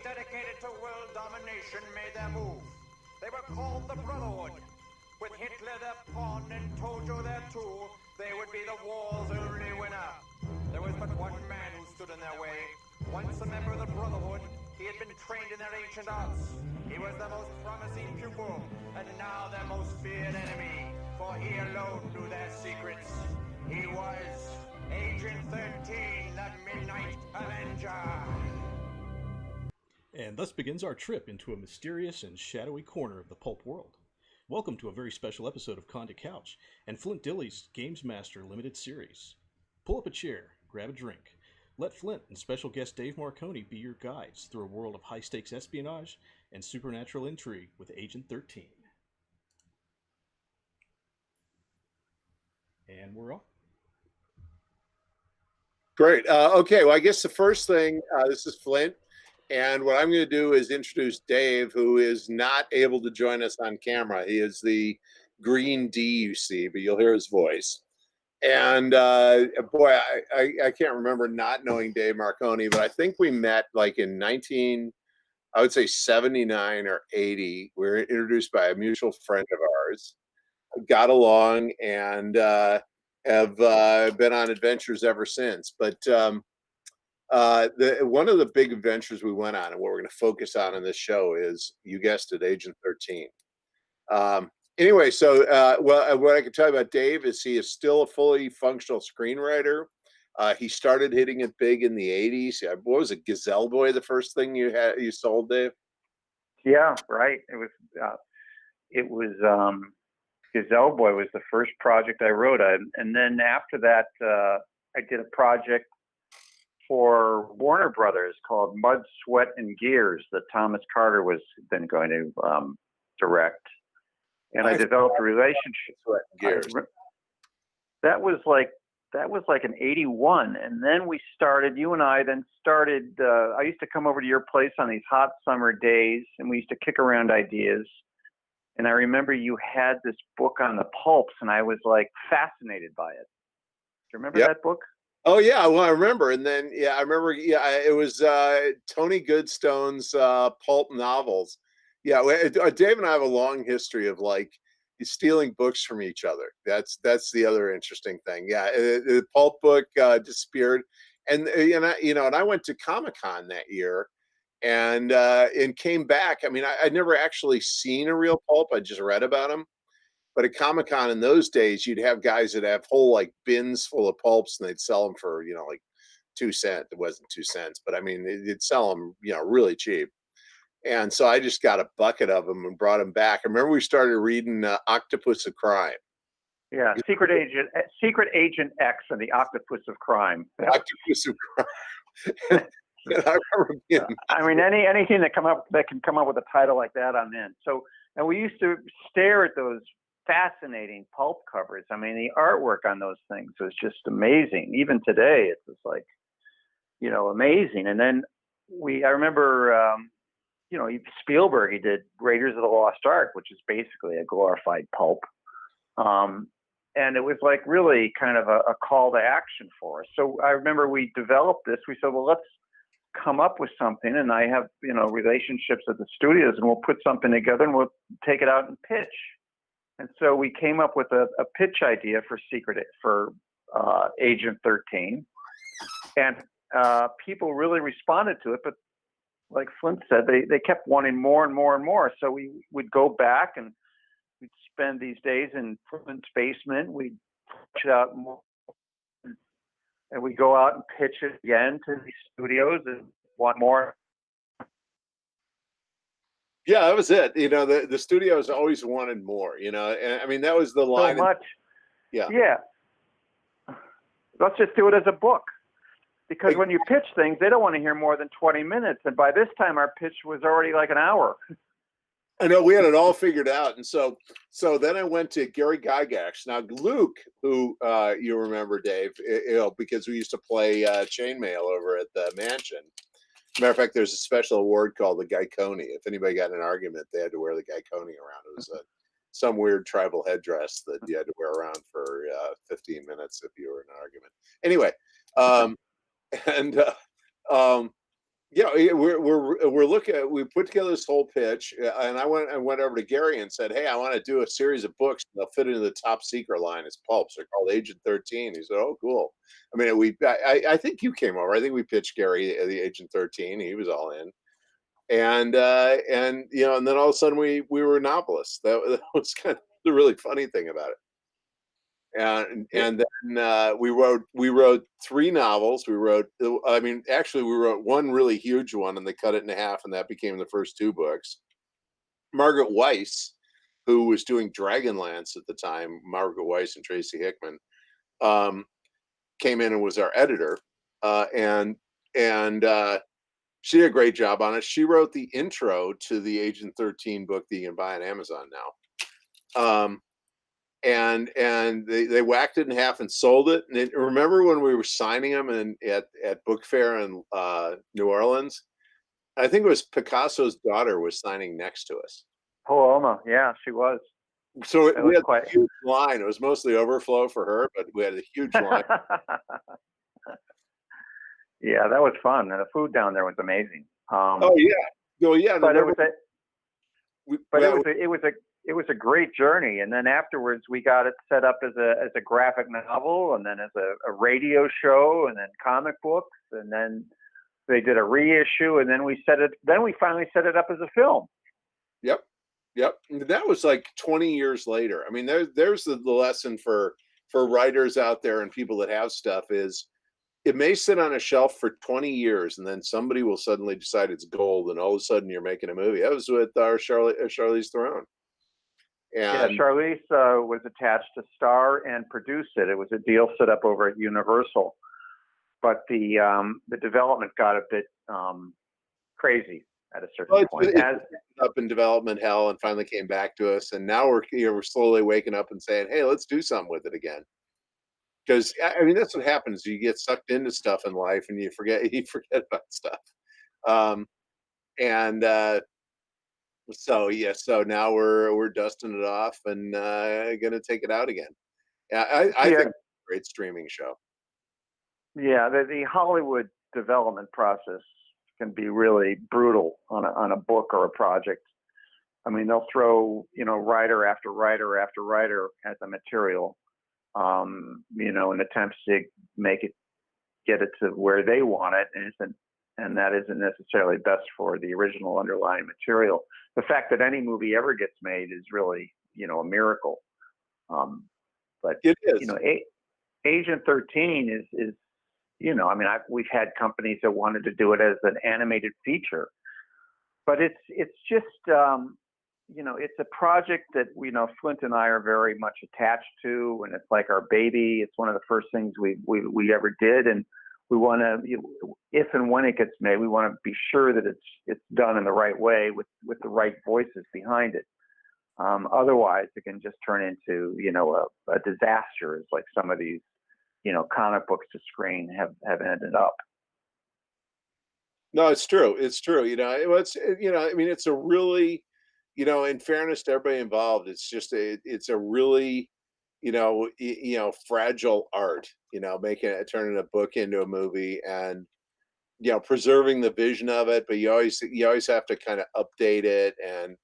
dedicated to world domination made their move. They were called the Brotherhood. With Hitler their pawn and Tojo their tool, they would be the war's only winner. There was but one man who stood in their way. Once a member of the Brotherhood, he had been trained in their ancient arts. He was their most promising pupil, and now their most feared enemy, for he alone knew their secrets. He was Agent 13, the Midnight Avenger. And thus begins our trip into a mysterious and shadowy corner of the pulp world. Welcome to a very special episode of Con to Couch and Flint Dille's Gamesmaster limited series. Pull up a chair, grab a drink. Let Flint and special guest Dave Marconi be your guides through a world of high-stakes espionage and supernatural intrigue with Agent 13. And we're off. Great. Okay, well, I guess the first thing, this is Flint, and what I'm going to do is introduce Dave, who is not able to join us on camera. He is the green D you see, but you'll hear his voice. And boy, I can't remember not knowing Dave Marconi, but I think we met like in 79 or 80. We were introduced by a mutual friend of ours, got along, and have been on adventures ever since. But one of the big adventures we went on, and what we're going to focus on in this show, is, you guessed it, Agent 13. Anyway, so what I can tell you about Dave is he is still a fully functional screenwriter. He started hitting it big in the 80s. What was it, Gazelle Boy, the first thing you sold, Dave? Yeah, right. It was Gazelle Boy was the first project I wrote on. And then after that, I did a project for Warner Brothers called Mud, Sweat, and Gears that Thomas Carter was then going to direct. And I developed a relationship. That was like in 81. And then you and I started, I used to come over to your place on these hot summer days, and we used to kick around ideas. And I remember you had this book on the pulps, and I was like fascinated by it. Do you remember that book? Oh yeah, well I remember. And then I remember. Yeah, it was Tony Goodstone's pulp novels. Yeah, Dave and I have a long history of like stealing books from each other. That's the other interesting thing. Yeah, the pulp book disappeared, and I went to Comic-Con that year, and came back. I mean, I'd never actually seen a real pulp. I just read about them. But at Comic-Con in those days, you'd have guys that have whole like bins full of pulps, and they'd sell them for like 2 cents. It wasn't 2 cents, but I mean, they'd sell them really cheap. And so I just got a bucket of them and brought them back. I remember we started reading Octopus of Crime. Yeah, Secret Agent X and the Octopus of Crime. Octopus of Crime. I remember anything that can come up with a title like that, I'm in. So, and we used to stare at those fascinating pulp covers. I mean, the artwork on those things was just amazing. Even today, it's just like, amazing. And then I remember. Spielberg, he did Raiders of the Lost Ark, which is basically a glorified pulp. And it was like really kind of a call to action for us. So I remember we developed this. We said, well, let's come up with something. And I have, relationships at the studios, and we'll put something together and we'll take it out and pitch. And so we came up with a pitch idea for Agent 13. And people really responded to it, but like Flint said, they kept wanting more and more and more. So we would go back and we'd spend these days in Flint's basement. We'd pitch it out more, and we'd go out and pitch it again to the studios and want more. Yeah, that was it. The studios always wanted more. And I mean, that was the line. So much. Yeah. Let's just do it as a book. Because when you pitch things, they don't want to hear more than 20 minutes. And by this time, our pitch was already like an hour. I know, we had it all figured out. And so then I went to Gary Gygax. Now, Luke, who you remember, Dave, because we used to play chainmail over at the mansion. Matter of fact, there's a special award called the Gaikoni. If anybody got in an argument, they had to wear the Gaikoni around. It was some weird tribal headdress that you had to wear around for 15 minutes if you were in an argument. Anyway, Yeah, we're looking at, we put together this whole pitch, and I went over to Gary and said, "Hey, I want to do a series of books that'll fit into the top secret line as pulps. They're called Agent 13." He said, "Oh, cool." I mean, I think you came over. I think we pitched Gary the Agent 13. He was all in, and you know, and then all of a sudden we were novelists. That was kind of the really funny thing about it. And then we wrote three novels. We wrote, I mean, actually we wrote one really huge one, and they cut it in half, and that became the first two books. Margaret Weiss, who was doing Dragonlance at the time, Margaret Weiss and Tracy Hickman, came in and was our editor, and she did a great job on it. She wrote the intro to the Agent 13 book that you can buy on Amazon now. And they whacked it in half and sold it. And remember when we were signing them at Book Fair in New Orleans? I think it was Picasso's daughter was signing next to us. Paloma, yeah, she was. So we had a huge line. It was mostly overflow for her, but we had a huge line. Yeah, that was fun, and the food down there was amazing. Oh yeah, yeah. But it was a great journey, and then afterwards we got it set up as a graphic novel, and then as a radio show, and then comic books, and then they did a reissue, and then we finally set it up as a film. Yep. That was like 20 years later. I mean, there's the lesson for writers out there and people that have stuff is it may sit on a shelf for 20 years, and then somebody will suddenly decide it's gold, and all of a sudden you're making a movie. That was with our Charlize Theron. And yeah, Charlize was attached to star and produce it. It was a deal set up over at Universal, but the development got a bit crazy at a certain point. It up in development hell, and finally came back to us, and now we're slowly waking up and saying, "Hey, let's do something with it again." Because I mean, that's what happens. You get sucked into stuff in life, and you forget about stuff. So now we're dusting it off and gonna take it out again. I think it's a great streaming show. Yeah, the Hollywood development process can be really brutal on a book or a project. I mean, they'll throw writer after writer after writer at the material, in attempts to get it to where they want it, and that isn't necessarily best for the original underlying material. The fact that any movie ever gets made is really, a miracle. But it is. Agent 13 is we've had companies that wanted to do it as an animated feature, but it's just it's a project that Flint and I are very much attached to, and it's like our baby. It's one of the first things we ever did, and we want to, if and when it gets made, we want to be sure that it's done in the right way with the right voices behind it. Otherwise, it can just turn into a disaster, as like some of these comic books to screen have ended up. No, it's true. It's true. I mean, it's a really, in fairness to everybody involved, it's just it's a really, fragile art, turning a book into a movie, and, preserving the vision of it. But you always have to kind of update it, and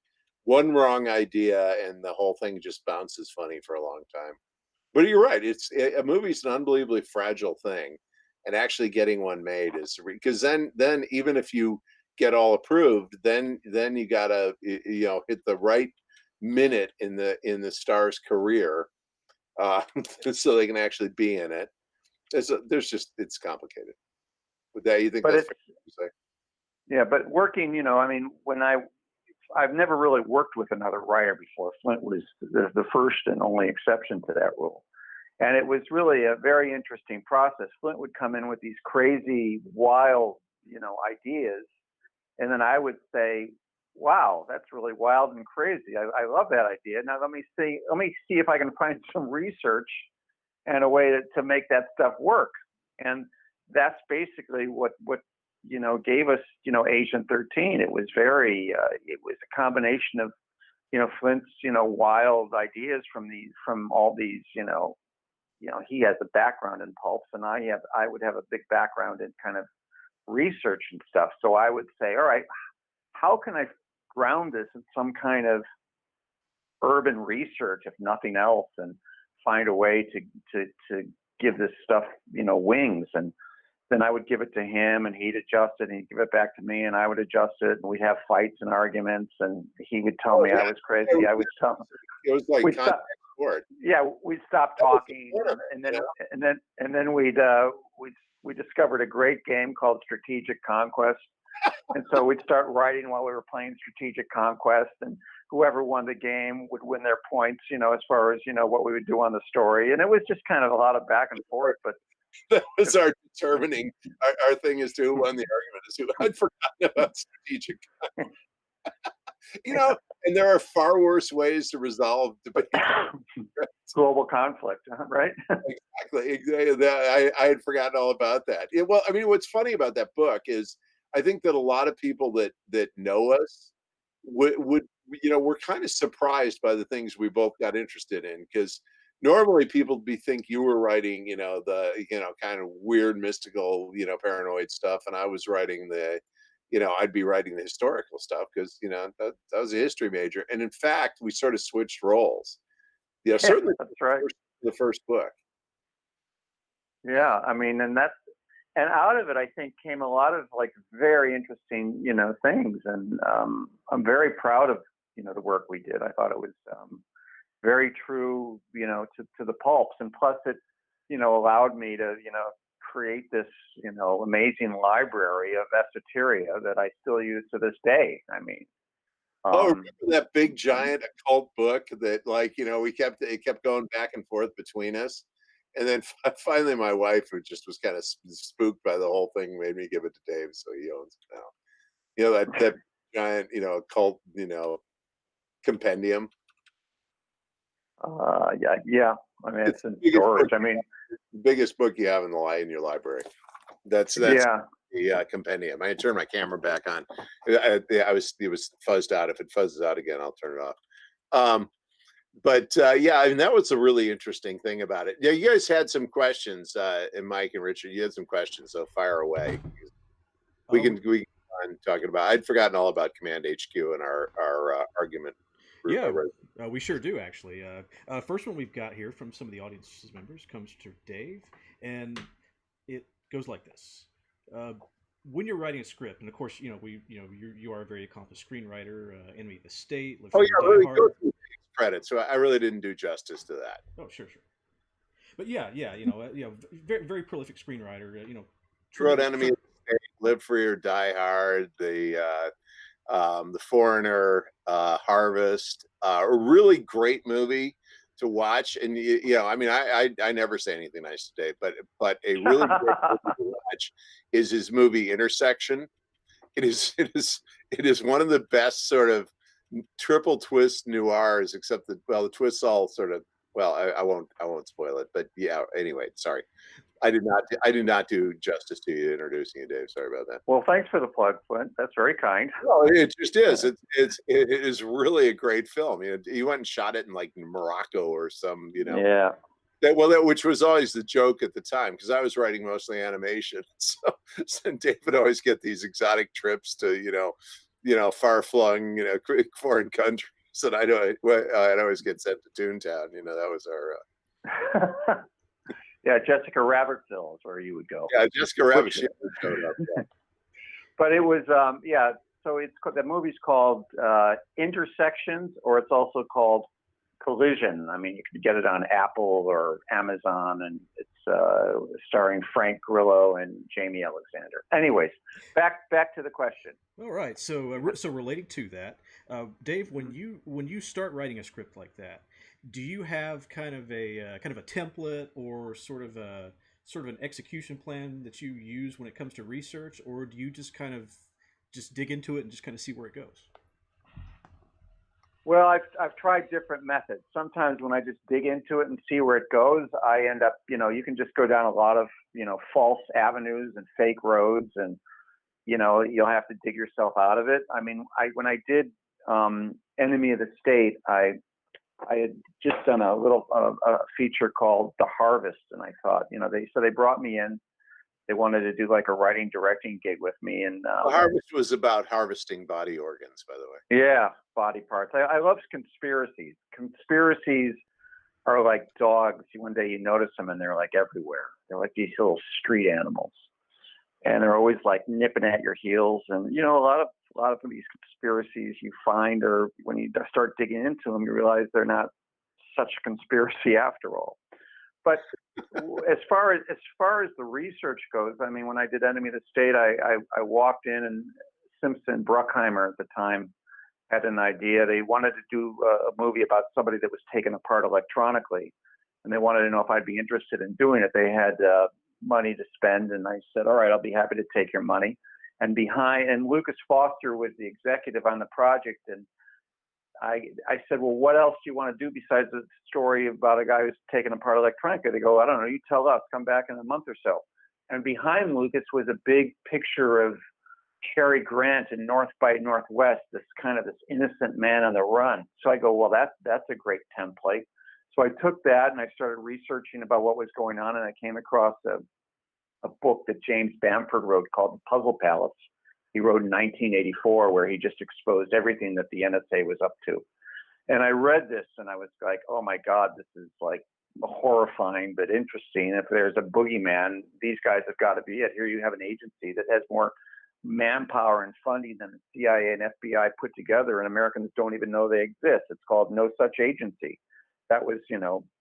one wrong idea and the whole thing just bounces funny for a long time. But you're right. A movie's an unbelievably fragile thing, and actually getting one made is, because then even if you get all approved, then you gotta hit the right minute in the star's career, so they can actually be in it. It's complicated. With that, you think that's fair to say? Yeah, but working, when I've never really worked with another writer before. Flint was the first and only exception to that rule. And it was really a very interesting process. Flint would come in with these crazy, wild, ideas. And then I would say, wow, that's really wild and crazy. I love that idea. Now let me see if I can find some research and a way to make that stuff work. And that's basically what gave us, Agent 13. It was it was a combination of, Flint's, wild ideas from all these, he has a background in pulps, and I would have a big background in kind of research and stuff. So I would say, all right, how can I ground this in some kind of urban research, if nothing else, and find a way to give this stuff, wings. And then I would give it to him, and he'd adjust it, and he'd give it back to me, and I would adjust it, and we'd have fights and arguments, and he would tell me I was crazy. I would tell him. It was like contact sport. Yeah, we'd stop talking, and then we discovered a great game called Strategic Conquest, and so we'd start writing while we were playing Strategic Conquest, and whoever won the game would win their points, as far as what we would do on the story, and it was just kind of a lot of back and forth, but. That was our determining. Our thing is to who won the argument. Is who I'd forgotten about strategic. And there are far worse ways to resolve debate. Global conflict, right? Exactly. I had forgotten all about that. Yeah, well, I mean, what's funny about that book is I think that a lot of people that know us would we're kind of surprised by the things we both got interested in, because normally people think you were writing, the kind of weird, mystical, paranoid stuff, and I was writing I'd be writing the historical stuff because that was a history major, and in fact, we sort of switched roles. Certainly that's right. The first book. Yeah, I mean, and out of it, I think, came a lot of like very interesting, things, and I'm very proud of the work we did. I thought it was very true, to the pulps, and plus it, allowed me to, create this, amazing library of esoteria that I still use to this day. I mean, remember that big giant occult book that, it kept going back and forth between us, and then finally my wife, who just was kind of spooked by the whole thing, made me give it to Dave, so he owns it now. That giant, occult, compendium. Yeah. I mean, it's in storage. I mean, the biggest book you have in your library. That's yeah. The compendium. I had turned my camera back on. It was fuzzed out. If it fuzzes out again, I'll turn it off. But I mean, that was a really interesting thing about it. Yeah, you guys had some questions, and Mike and Richard, you had some questions, so fire away. We can go on talking about. I'd forgotten all about Command HQ and our argument. Yeah, we sure do, actually. First one we've got here from some of the audience members comes to Dave, and it goes like this: when you're writing a script, and of course, you are a very accomplished screenwriter, Enemy of the State. Really go through credit. So I really didn't do justice to that. Oh, sure. But very, very prolific screenwriter. Wrote Enemy of the State, Live Free or Die Hard, The Foreigner, Harvest, a really great movie to watch. And I mean, I never say anything nice today, but a really great movie to watch is his movie Intersection. It is one of the best sort of triple twist noirs, except that the twists all sort of, I won't spoil it, but yeah. Anyway, sorry. I did not do justice to you introducing you, Dave. Sorry about that. Well, thanks for the plug, Flint. That's very kind. No, it just is. It is really a great film. He went and shot it in like Morocco or some, Yeah. Which was always the joke at the time, because I was writing mostly animation. So Dave would always get these exotic trips to, far flung, foreign countries, and I'd always get sent to Toontown. That was our. Yeah, Jessica Rabbitville is where you would go. Yeah, Jessica Rabbit. She showed up. Yeah. But it was, so the movie's called Intersections, or it's also called Collision. I mean, you can get it on Apple or Amazon, and it's starring Frank Grillo and Jamie Alexander. Anyways, back to the question. All right. So relating to that, Dave, when you start writing a script like that, do you have kind of a template or sort of an execution plan that you use when it comes to research, or do you just kind of dig into it and just kind of see where it goes? Well, I've tried different methods. Sometimes when I just dig into it and see where it goes, I end up, you can just go down a lot of, false avenues and fake roads, and, you'll have to dig yourself out of it. I mean, when I did Enemy of the State, I had just done a little a feature called The Harvest, and I thought, they brought me in. They wanted to do like a writing directing gig with me, and Harvest was about harvesting body organs, by the way. yeah, body parts. I love conspiracies. Conspiracies are like dogs. One day you notice them and they're like everywhere. They're like these little street animals, and they're always like nipping at your heels. And you know, a lot of these conspiracies you find, or when you start digging into them, you realize they're not such a conspiracy after all. But as far as the research goes, I mean, when I did Enemy of the State, I walked in, and Simpson Bruckheimer at the time had an idea. They wanted to do a movie about somebody that was taken apart electronically, and they wanted to know if I'd be interested in doing it. They had money to spend, and I said, all right, I'll be happy to take your money. And Lucas Foster was the executive on the project, and I said, well, what else do you want to do besides a story about a guy who's taken apart electronically? They go, I don't know, you tell us, come back in a month or so. And behind Lucas was a big picture of Cary Grant in North by Northwest, this innocent man on the run. So I go, well, that's a great template. So I took that and I started researching about what was going on, and I came across a book that James Bamford wrote called The Puzzle Palace. He wrote in 1984, where he just exposed everything that the NSA was up to. And I read this and I was like, oh my God, this is like horrifying but interesting. If there's a boogeyman, these guys have got to be it. Here you have an agency that has more manpower and funding than the CIA and FBI put together, and Americans don't even know they exist. It's called No Such Agency. That was,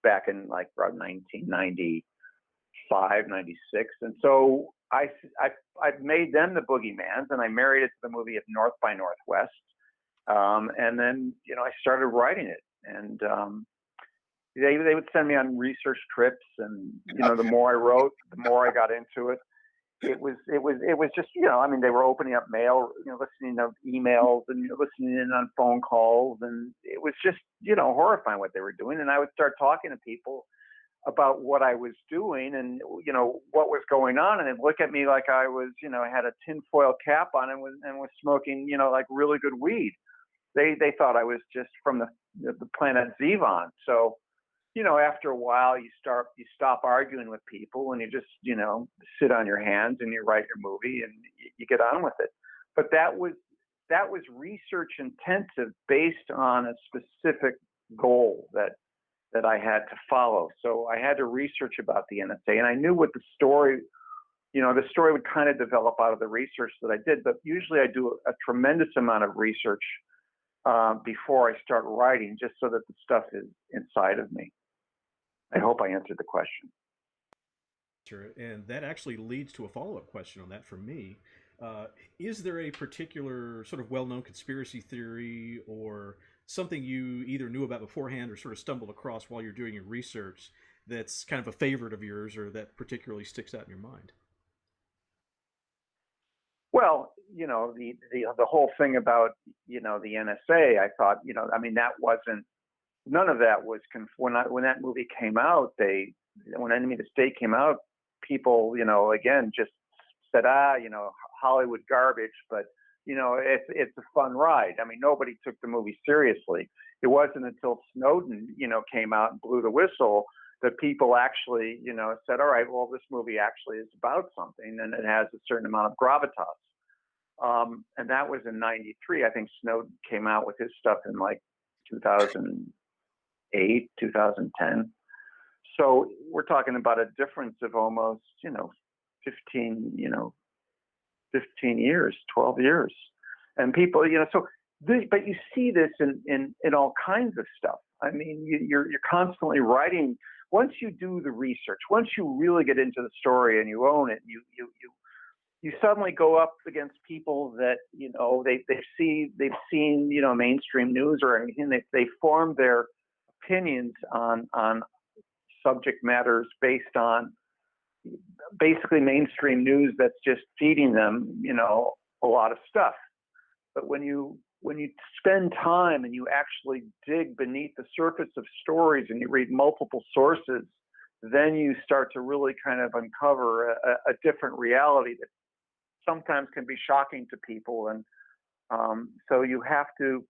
back in like around 1995, 96. And so I made them the boogeymans, and I married it to the movie of North by Northwest. And then, I started writing it, and they would send me on research trips, and the more I wrote, the more I got into it. It was just, they were opening up mail, listening to emails and listening in on phone calls, and it was just, horrifying what they were doing. And I would start talking to people about what I was doing and, what was going on, and they'd look at me like I was, I had a tinfoil cap on and was smoking, like really good weed. They thought I was just from the planet Zevon. So, after a while, you stop arguing with people, and you just, sit on your hands and you write your movie and you get on with it. But that was research intensive based on a specific goal that I had to follow. So I had to research about the NSA, and I knew what the story would kind of develop out of the research that I did. But usually I do a tremendous amount of research before I start writing, just so that the stuff is inside of me. I hope I answered the question. Sure, and that actually leads to a follow-up question on that from me. Is there a particular sort of well-known conspiracy theory or something you either knew about beforehand or sort of stumbled across while you're doing your research that's kind of a favorite of yours or that particularly sticks out in your mind? Well, the whole thing about, the NSA, I thought, that wasn't, none of that was, when that movie came out, when Enemy of the State came out, people, again, just said, Hollywood garbage, but, it's a fun ride. I mean, nobody took the movie seriously. It wasn't until Snowden, came out and blew the whistle that people actually, said, all right, well, this movie actually is about something, and it has a certain amount of gravitas. And that was in 93. I think Snowden came out with his stuff in like 2008, 2010. So we're talking about a difference of almost, 15 years, 12 years. And people, but you see this in all kinds of stuff. I mean, you're constantly writing. Once you do the research, once you really get into the story and you own it, you suddenly go up against people that, they've seen, mainstream news or anything. They form their opinions on subject matters based on basically mainstream news that's just feeding them, a lot of stuff. But when you spend time and you actually dig beneath the surface of stories and you read multiple sources, then you start to really kind of uncover a different reality that sometimes can be shocking to people. And so you have to,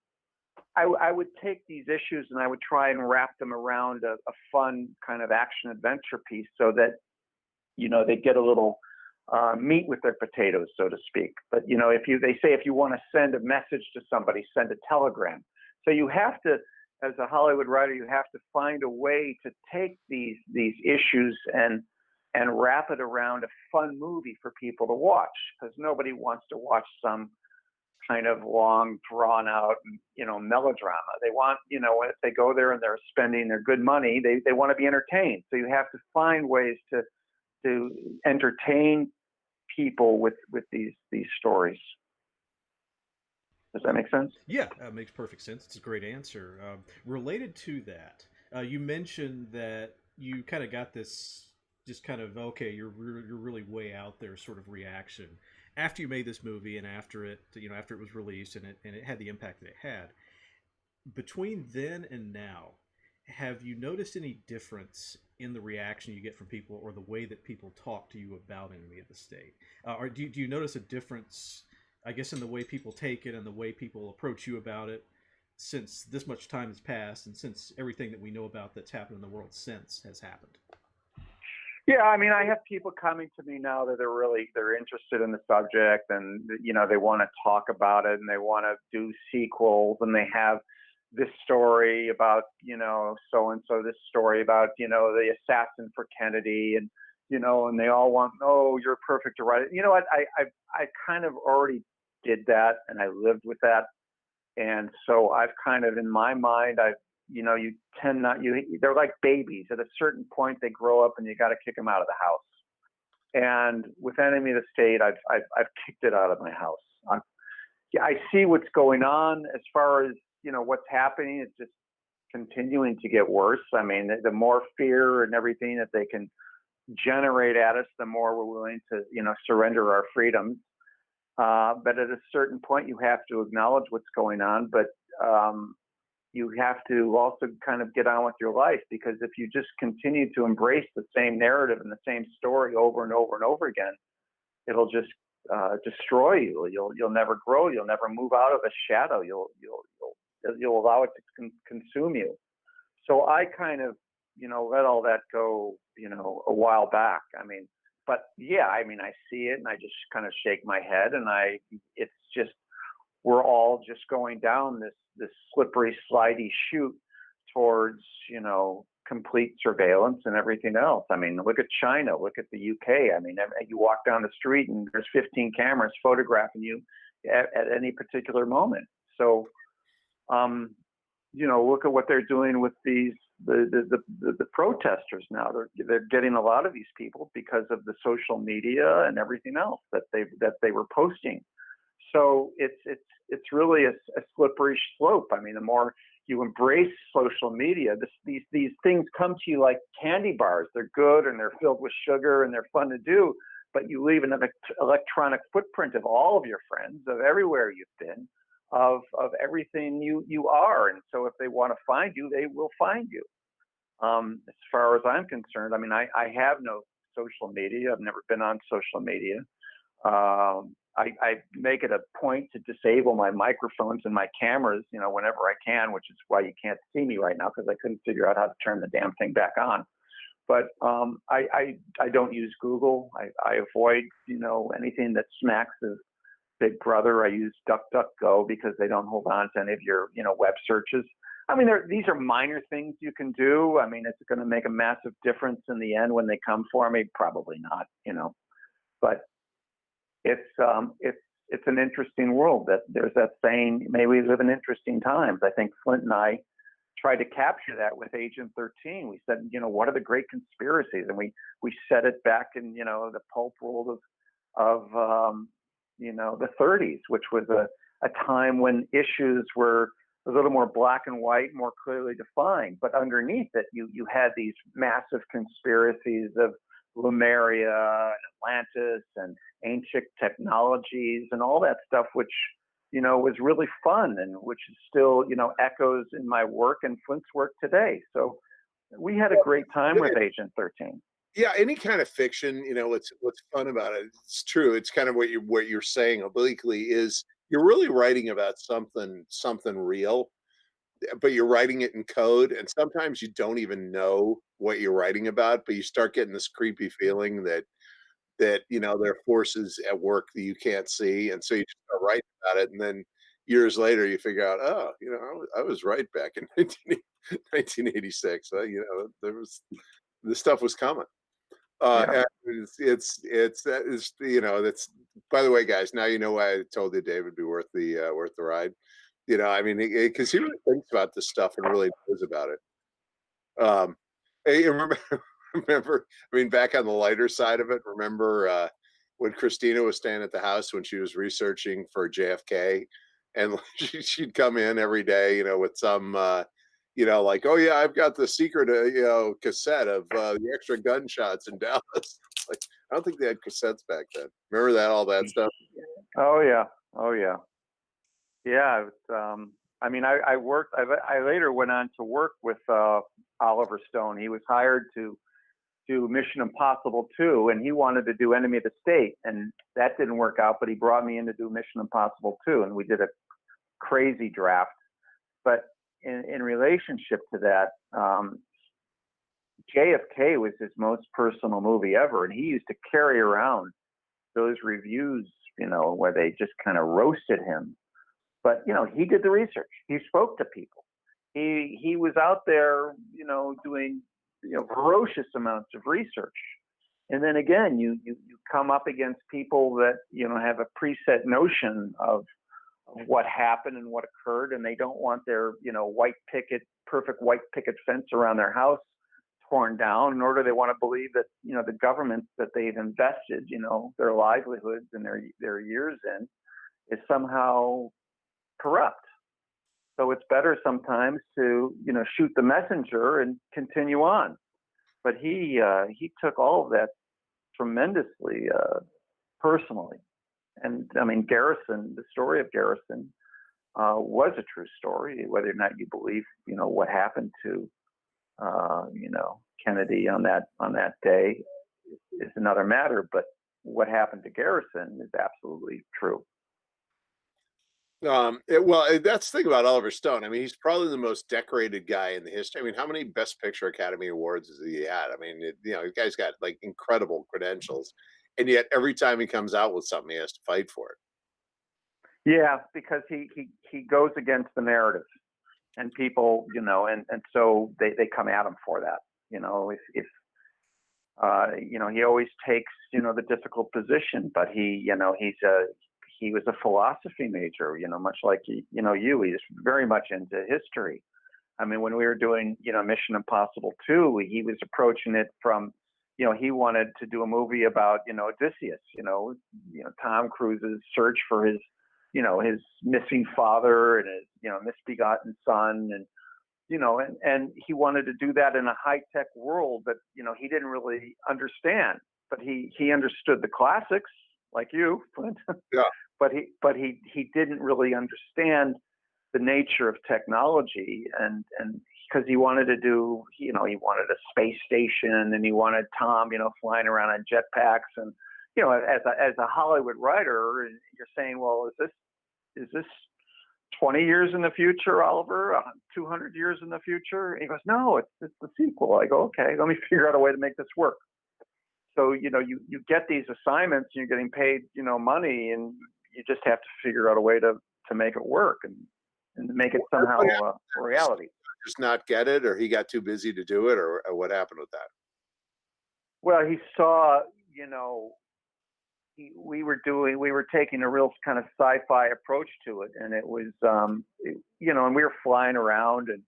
I would take these issues and I would try and wrap them around a fun kind of action adventure piece so that, they get a little meat with their potatoes, so to speak. But they say if you want to send a message to somebody, send a telegram. So you have to, as a Hollywood writer, you have to find a way to take these issues and wrap it around a fun movie for people to watch, because nobody wants to watch some kind of long, drawn out, melodrama. They want, if they go there and they're spending their good money, they want to be entertained. So you have to find ways to entertain people with these stories. Does that make sense? Yeah, it makes perfect sense. It's a great answer. Related to that, you mentioned that you kind of got this just kind of, okay, you're really way out there sort of reaction after you made this movie and after it was released and it had the impact that it had. Between then and now, have you noticed any difference in the reaction you get from people or the way that people talk to you about Enemy of the State? Or do you notice a difference, I guess, in the way people take it and the way people approach you about it since this much time has passed and since everything that we know about that's happened in the world since has happened? Yeah, I mean, I have people coming to me now that they're interested in the subject, and they want to talk about it, and they want to do sequels, and they have this story about so and so, this story about the assassin for Kennedy, and and they all want, oh, you're perfect to write it. You know what? I kind of already did that, and I lived with that, and so I've kind of, in my mind, you tend not, they're like babies. At a certain point, they grow up and you got to kick them out of the house. And with Enemy of the State, I've kicked it out of my house. I see what's going on as far as, what's happening. It's just continuing to get worse. I mean, the more fear and everything that they can generate at us, the more we're willing to, surrender our freedoms. But at a certain point, you have to acknowledge what's going on. But, you have to also kind of get on with your life, because if you just continue to embrace the same narrative and the same story over and over and over again, it'll just destroy you. You'll never grow. You'll never move out of a shadow. You'll allow it to consume you. So I kind of, let all that go, a while back. I mean, but yeah, I mean, I see it and I just kind of shake my head, and it's just, we're all just going down this slippery, slidey chute towards, complete surveillance and everything else. I mean, look at China, look at the UK. I mean, you walk down the street and there's 15 cameras photographing you at any particular moment. So, look at what they're doing with the protesters now. They're getting a lot of these people because of the social media and everything else that they were posting. So it's really a slippery slope. I mean, the more you embrace social media, these things come to you like candy bars. They're good and they're filled with sugar and they're fun to do, but you leave an electronic footprint of all of your friends, of everywhere you've been, of everything you are. And so if they want to find you, they will find you. As far as I'm concerned, I mean, I have no social media. I've never been on social media. I make it a point to disable my microphones and my cameras, whenever I can, which is why you can't see me right now, because I couldn't figure out how to turn the damn thing back on. But I don't use Google. I avoid, anything that smacks of Big Brother. I use DuckDuckGo because they don't hold on to any of your, web searches. I mean, these are minor things you can do. I mean, it's going to make a massive difference in the end when they come for me. Probably not, but it's an interesting world. That there's that saying, may we live in interesting times. I think Flint and I tried to capture that with Agent 13. We said, what are the great conspiracies? And we set it back in, the pulp world of the 30s, which was a time when issues were a little more black and white, more clearly defined. But underneath it, you had these massive conspiracies of Lemuria and Atlantis and ancient technologies and all that stuff, which, was really fun and which is still, echoes in my work and Flint's work today. So we had a great time with Agent 13. Yeah, any kind of fiction, what's fun about it. It's true. It's kind of what you're saying obliquely is you're really writing about something real, but you're writing it in code, and sometimes you don't even know what you're writing about, but you start getting this creepy feeling that that, you know, there are forces at work that you can't see, and so you just start writing about it, and then years later you figure out, oh, you know, I was right back in 1986. You know, there was the stuff was coming. Yeah. And you know, that's, by the way, guys, now you know why I told you Dave would be worth the ride. You know, I mean, because he really thinks about this stuff and really knows about it. Hey, remember, remember, I mean, back on the lighter side of it, remember when Christina was staying at the house when she was researching for JFK, and she'd come in every day, you know, with some, you know, like, oh yeah, I've got the secret, you know, cassette of the extra gunshots in Dallas. Like, I don't think they had cassettes back then. Remember that, all that stuff? Oh yeah. Oh yeah. Yeah. I mean, I worked. I later went on to work with Oliver Stone. He was hired to do Mission Impossible 2, and he wanted to do Enemy of the State, and that didn't work out. But he brought me in to do Mission Impossible 2, and we did a crazy draft. But in relationship to that, JFK was his most personal movie ever, and he used to carry around those reviews, you know, where they just kind of roasted him. But you know, he did the research. He spoke to people. He was out there, you know, doing, you know, ferocious amounts of research. And then again, you come up against people that, you know, have a preset notion of what happened and what occurred, and they don't want their, you know, perfect white picket fence around their house torn down, nor do they want to believe that, you know, the government that they've invested, you know, their livelihoods and their years in is somehow corrupt. So it's better sometimes to, you know, shoot the messenger and continue on. But he took all of that tremendously personally. And I mean, Garrison, the story of Garrison was a true story. Whether or not you believe, you know, what happened to, you know, Kennedy on that day is another matter. But what happened to Garrison is absolutely true. That's the thing about Oliver Stone. I mean, he's probably the most decorated guy in the history. I mean, how many Best Picture Academy Awards has he had? I mean, you know, the guy's got like incredible credentials, and yet every time he comes out with something, he has to fight for it. Yeah, because he goes against the narrative, and people, you know, and so they come at him for that. You know, if you know, he always takes, you know, the difficult position, but he, you know, he was a philosophy major, you know, much like, you know, he's very much into history. I mean, when we were doing, you know, Mission Impossible 2, he was approaching it from, you know, he wanted to do a movie about, you know, Odysseus, you know, Tom Cruise's search for his, you know, his missing father and his, you know, misbegotten son. And, you know, and he wanted to do that in a high-tech world that, you know, he didn't really understand, but he understood the classics, like you, Flint. Yeah. But he didn't really understand the nature of technology, and because he wanted to do, you know, he wanted a space station, and he wanted Tom, you know, flying around on jetpacks, and, you know, as a Hollywood writer, you're saying, well, is this 20 years in the future, Oliver? 200 years in the future? And he goes, no, it's the sequel. I go, okay, let me figure out a way to make this work. So, you know, you get these assignments, and you're getting paid, you know, money, and you just have to figure out a way to make it work and make it somehow a reality. Just not get it, or he got too busy to do it, or what happened with that? Well, he saw, you know, we were taking a real kind of sci-fi approach to it, and it was, you know, and we were flying around and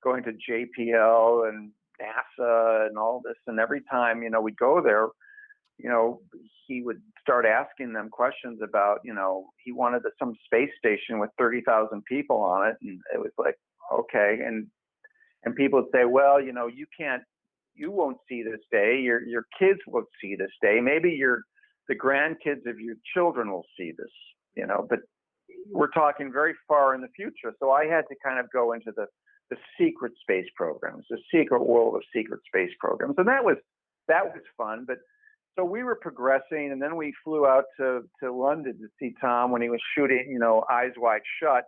going to JPL and NASA and all this, and every time, you know, we'd go there, you know, he would start asking them questions about, you know, he wanted some space station with 30,000 people on it, and it was like, okay, and people would say, well, you know, you won't see this day, your kids won't see this day, maybe the grandkids of your children will see this, you know, but we're talking very far in the future. So I had to kind of go into the secret space programs, the secret world of secret space programs. And that was fun. But so we were progressing, and then we flew out to London to see Tom when he was shooting, you know, Eyes Wide Shut.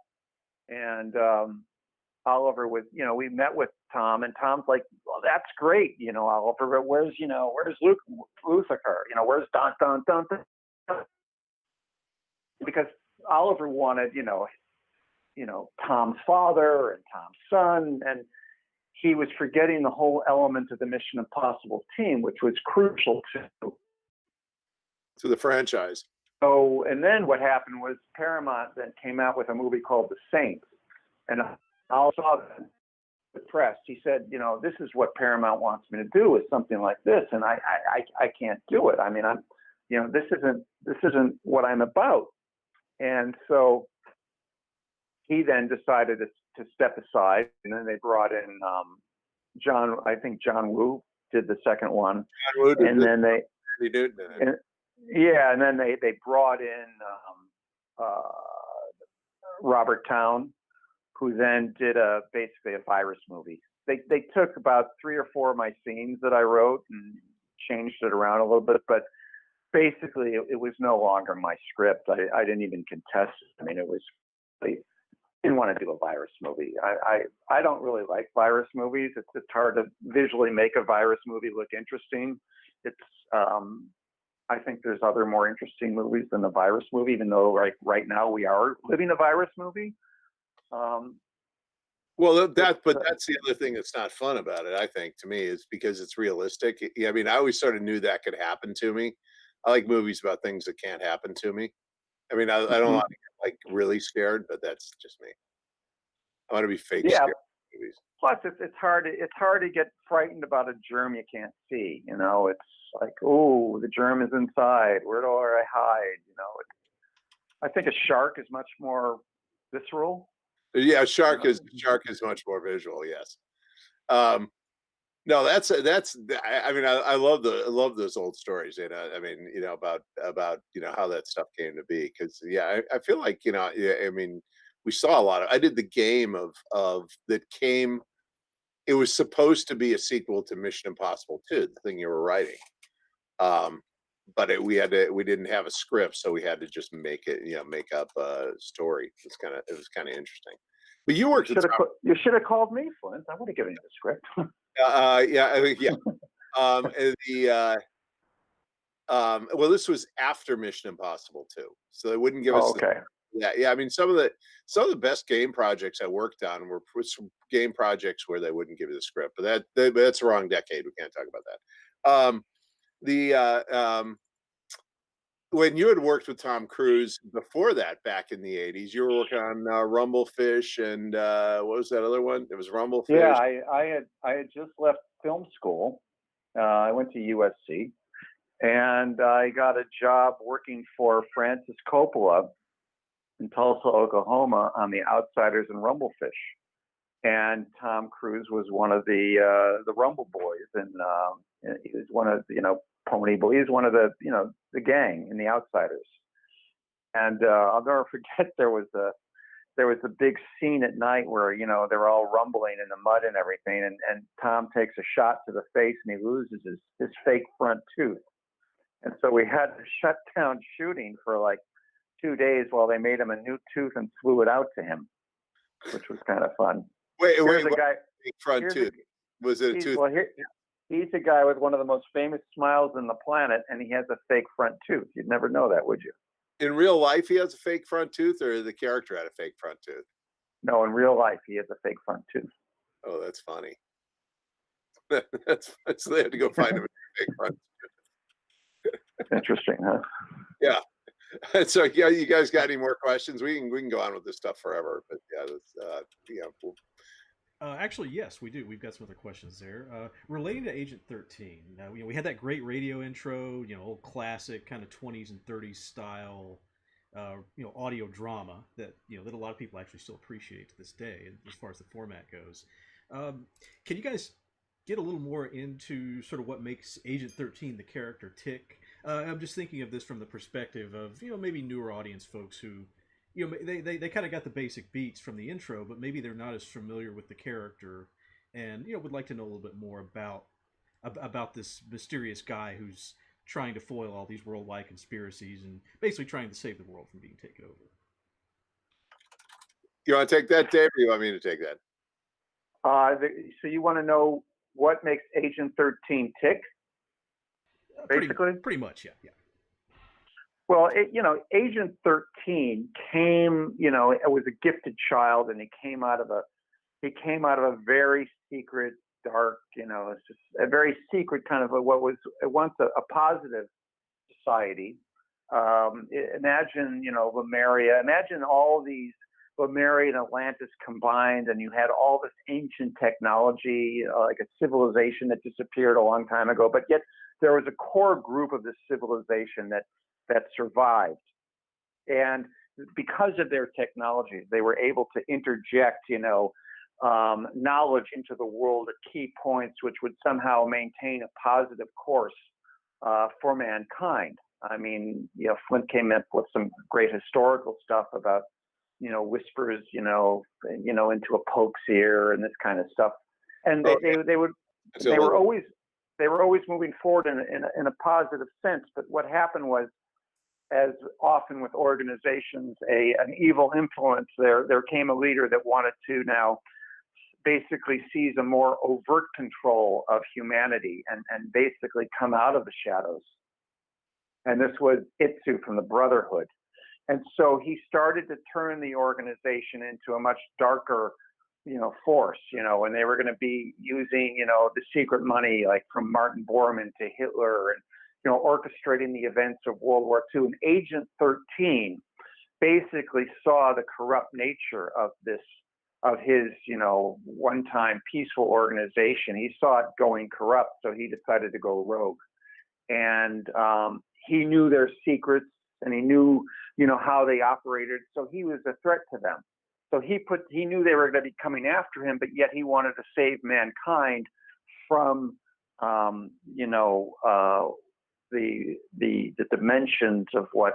And Oliver was, we met with Tom, and Tom's like, well, that's great, Oliver, but where's Lucifer? Where's Don, Don, Don, Don? Because Oliver wanted, Tom's father and Tom's son, and he was forgetting the whole element of the Mission Impossible team, which was crucial to the franchise. So, and then what happened was Paramount then came out with a movie called The Saints, and I saw that the press. He said, this is what Paramount wants me to do, is something like this, and I can't do it. I mean, this isn't what I'm about. And so he then decided to step aside, and then they brought in John. I think John Woo did the second one, and then and then they brought in Robert Towne, who then did basically a virus movie. They took about 3 or 4 of my scenes that I wrote and changed it around a little bit, but basically it was no longer my script. I didn't even contest it. I mean, it was, I didn't want to do a virus movie. I don't really like virus movies. It's hard to visually make a virus movie look interesting. It's I think there's other more interesting movies than the virus movie, even though right now we are living a virus movie. Well, that's the other thing that's not fun about it, I think, to me, is because it's realistic. I mean, I always sort of knew that could happen to me. I like movies about things that can't happen to me. I mean, I don't want to get like really scared, but that's just me. I want to be fake scared movies. Plus, it's hard to get frightened about a germ you can't see. It's like, oh, the germ is inside. Where do I hide? I think a shark is much more visceral. Yeah, shark is much more visual. Yes. No, that's. I mean, I love those old stories. I mean, about how that stuff came to be. Because I feel like I mean, we saw a lot of. I did the game of that came. It was supposed to be a sequel to Mission Impossible 2, the thing you were writing. But we didn't have a script, so we had to just make up a story. It was kind of interesting. But you worked. You should have called me, Flint. I would have given you the script. Yeah, I think well, this was after Mission Impossible 2, so they wouldn't give us. Okay. Yeah. I mean, some of the best game projects I worked on were some game projects where they wouldn't give you the script, but that's the wrong decade. We can't talk about that. When you had worked with Tom Cruise before that, back in the 80s, you were working on Rumblefish and what was that other one? It was Rumblefish. Yeah, I had just left film school. I went to USC, and I got a job working for Francis Coppola in Tulsa, Oklahoma, on The Outsiders and Rumblefish. And Tom Cruise was one of the Rumble Boys, and he was one of Pony Boy. He was one of the the gang in The Outsiders. And I'll never forget there was a big scene at night where they're all rumbling in the mud and everything, and Tom takes a shot to the face and he loses his fake front tooth. And so we had to shut down shooting for like 2 days while they made him a new tooth and flew it out to him, which was kind of fun. Wait, guy, front tooth? Was it a tooth? Well, he's a guy with one of the most famous smiles on the planet, and he has a fake front tooth. You'd never know that, would you? In real life, he has a fake front tooth, or the character had a fake front tooth? No, in real life, he has a fake front tooth. Oh, that's funny. So they had to go find him a fake front tooth. Interesting, huh? Yeah. So, you guys got any more questions? We can go on with this stuff forever, but cool. Actually, yes, we do. We've got some other questions there. Relating to Agent 13, we had that great radio intro, old classic kind of 20s and 30s style, audio drama that a lot of people actually still appreciate to this day, as far as the format goes. Can you guys get a little more into sort of what makes Agent 13 the character tick? I'm just thinking of this from the perspective of maybe newer audience folks who they kind of got the basic beats from the intro, but maybe they're not as familiar with the character, and would like to know a little bit more about this mysterious guy who's trying to foil all these worldwide conspiracies and basically trying to save the world from being taken over. You want to take that, Dave, or you want me to take that? You want to take that, Dave? Or you want me to take that? So you want to know what makes Agent 13 tick? Basically, pretty much, yeah. Well, Agent 13 came, it was a gifted child, and he came out of a very secret, dark, it's just a very secret kind of what was once a positive society. Imagine, Lemuria. Imagine all these Lemuria and Atlantis combined, and you had all this ancient technology, like a civilization that disappeared a long time ago, but yet there was a core group of this civilization that survived. And because of their technologies, they were able to interject, knowledge into the world at key points, which would somehow maintain a positive course for mankind. I mean, Flint came up with some great historical stuff about, whispers, into a Pope's ear and this kind of stuff. And they were always moving forward in a positive sense. But what happened was, as often with organizations, an evil influence. There came a leader that wanted to now basically seize a more overt control of humanity and basically come out of the shadows. And this was Itsu from the Brotherhood. And so he started to turn the organization into a much darker, force, and they were going to be using, the secret money, like from Martin Bormann to Hitler, and, orchestrating the events of World War II. And Agent 13 basically saw the corrupt nature of his, one-time peaceful organization. He saw it going corrupt, so he decided to go rogue. And he knew their secrets, and he knew, how they operated. So he was a threat to them. So he knew they were going to be coming after him, but yet he wanted to save mankind from, the dimensions of what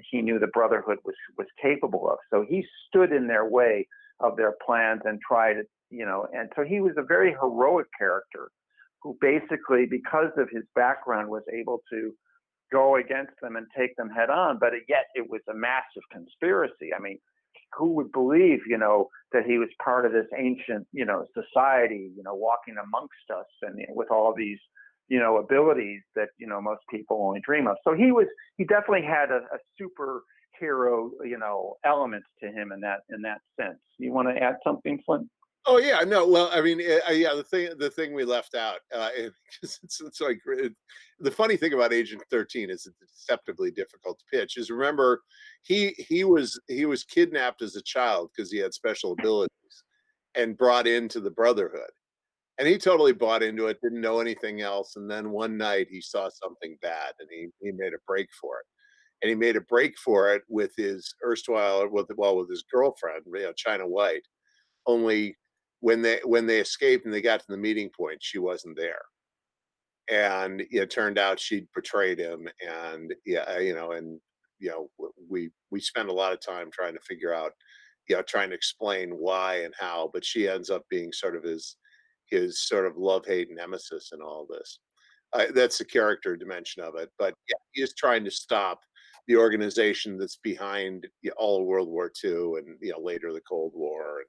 he knew the Brotherhood was capable of. So he stood in their way of their plans and tried it, and so he was a very heroic character who basically, because of his background, was able to go against them and take them head on. But yet it was a massive conspiracy. I mean, who would believe, that he was part of this ancient, society, walking amongst us and with all these, abilities that, most people only dream of. So he definitely had a superhero, elements to him in that sense. You want to add something, Flint? Oh yeah, no. Well, I mean, yeah. The thing we left out, it's like the funny thing about Agent 13 is it's deceptively difficult to pitch. Is remember, he was kidnapped as a child because he had special abilities, and brought into the Brotherhood, and he totally bought into it. Didn't know anything else, and then one night he saw something bad, and he made a break for it. And he made a break for it with his erstwhile with his girlfriend, China White. Only when they escaped and they got to the meeting point, she wasn't there, and it turned out she'd betrayed him. And we spent a lot of time trying to figure out, trying to explain why and how, but she ends up being sort of his sort of love-hate nemesis in all this. That's the character dimension of it. But yeah, he is trying to stop the organization that's behind all of World War II and later the Cold War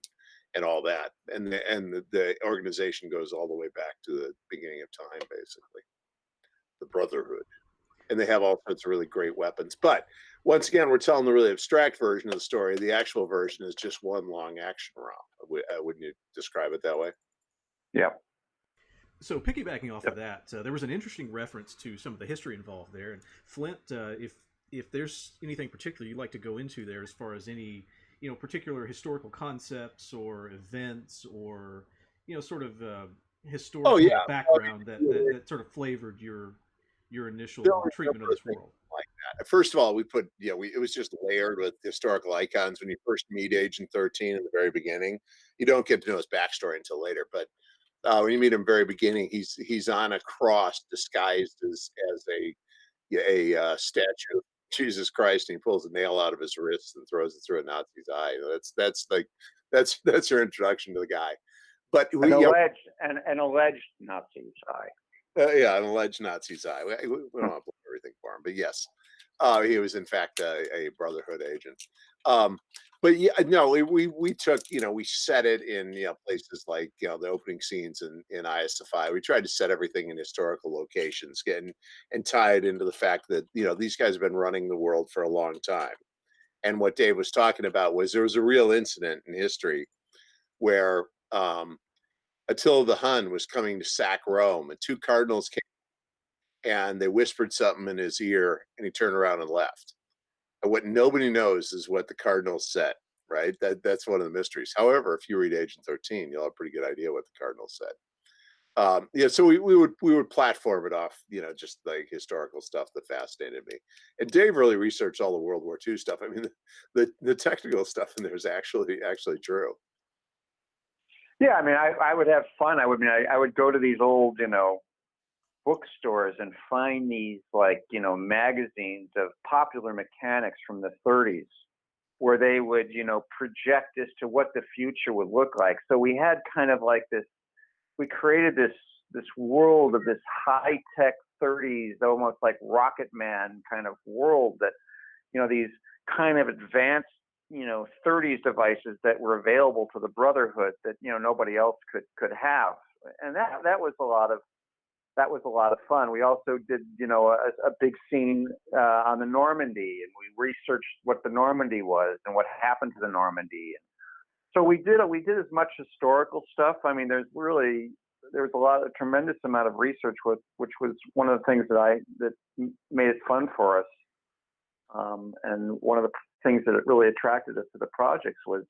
and all that. And the organization goes all the way back to the beginning of time, basically, the Brotherhood. And they have all sorts of really great weapons. But once again, we're telling the really abstract version of the story. The actual version is just one long action romp. Wouldn't you describe it that way? Yeah. So piggybacking off of that, there was an interesting reference to some of the history involved there. And Flint, if there's anything particular you'd like to go into there as far as any particular historical concepts or events or sort of historical background that sort of flavored your initial treatment of this world. Like that. First of all, we put it was just layered with historical icons. When you first meet Agent 13 in the very beginning, you don't get to know his backstory until later. But when you meet him very beginning, he's on a cross disguised as a statue of Jesus Christ, and he pulls a nail out of his wrist and throws it through a Nazi's eye. That's your introduction to the guy. But an alleged Nazi's eye. An alleged Nazi's eye. We don't want to blame everything for him, but yes, he was in fact a Brotherhood agent. But yeah, no, we took, we set it in, places like, the opening scenes in ISFI. We tried to set everything in historical locations, and tie it into the fact that, these guys have been running the world for a long time. And what Dave was talking about was there was a real incident in history where Attila the Hun was coming to sack Rome, and two cardinals came and they whispered something in his ear, and he turned around and left. And what nobody knows is what the cardinals said, right? That's one of the mysteries. However, if you read Agent 13, you'll have a pretty good idea what the cardinals said. Yeah, so we would platform it off, just like historical stuff that fascinated me. And Dave really researched all the World War II stuff. I mean, the technical stuff in there is actually true. Yeah, I mean, I would have fun. I would go to these old, bookstores and find these magazines of popular mechanics from the 30s, where they would, project as to what the future would look like. So we had kind of like this. We created this world of this high tech 30s, almost like Rocket Man kind of world that, these kind of advanced, 30s devices that were available to the Brotherhood that, nobody else could have. And that was a lot of fun. We also did, a big scene on the Normandy, and we researched what the Normandy was and what happened to the Normandy. So we did as much historical stuff. I mean, there's a tremendous amount of research, which was one of the things that made it fun for us. And one of the things that really attracted us to the projects was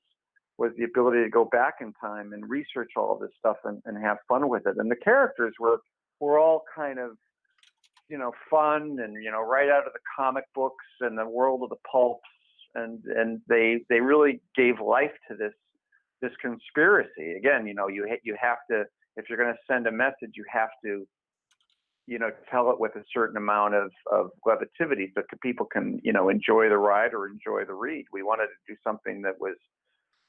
the ability to go back in time and research all of this stuff and have fun with it. And the characters were all kind of, fun and, right out of the comic books and the world of the pulps. And they really gave life to this conspiracy. Again, you have to, if you're going to send a message, you have to, tell it with a certain amount of levity so that people can, enjoy the ride or enjoy the read. We wanted to do something that was,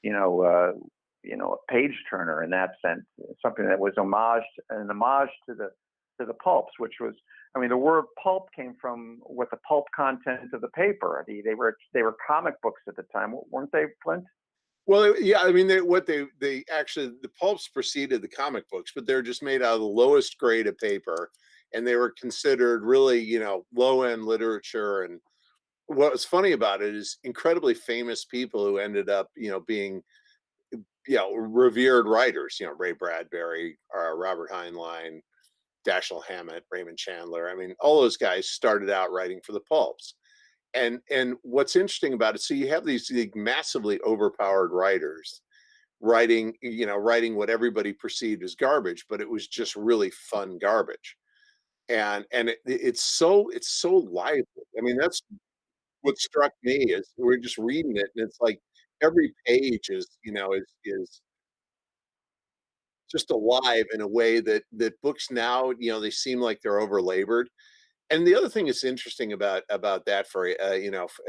a page turner in that sense, something that was an homage to the pulps, which was, I mean, the word pulp came from what the pulp content of the paper. They were comic books at the time, weren't they, Flint? Well, yeah, I mean, they actually, the pulps preceded the comic books, but they're just made out of the lowest grade of paper, and they were considered really, low end literature. And what was funny about it is incredibly famous people who ended up, being, revered writers, Ray Bradbury, Robert Heinlein, Dashiell Hammett, Raymond Chandler. I mean, all those guys started out writing for the pulps. And what's interesting about it, so you have these massively overpowered writers writing what everybody perceived as garbage, but it was just really fun garbage. And it's so lively. I mean, that's what struck me is we're just reading it, and it's like every page is just alive in a way that books now, they seem like they're over labored. And the other thing that's interesting about that for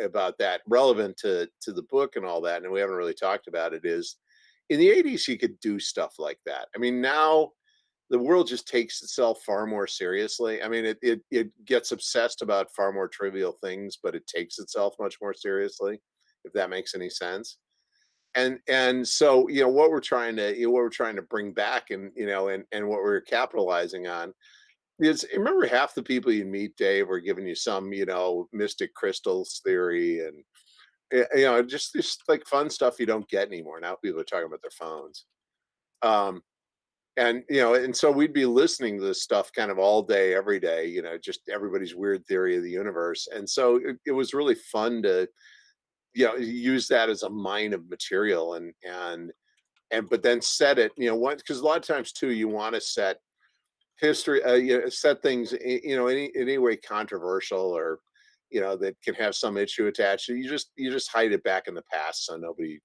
about that relevant to the book and all that, and we haven't really talked about it, is in the 80s you could do stuff like that. I mean, now the world just takes itself far more seriously. I mean, it gets obsessed about far more trivial things, but it takes itself much more seriously, if that makes any sense. And so what we're trying to bring back, and and what we're capitalizing on, because remember, half the people you meet, Dave, are giving you some, mystic crystals theory, and just like fun stuff you don't get anymore. Now people are talking about their phones, and so we'd be listening to this stuff kind of all day, every day. Just everybody's weird theory of the universe, and so it was really fun to use that as a mine of material, and but then set it, because a lot of times too, you want to set history, set things, any way controversial, or that can have some issue attached. You just hide it back in the past, so nobody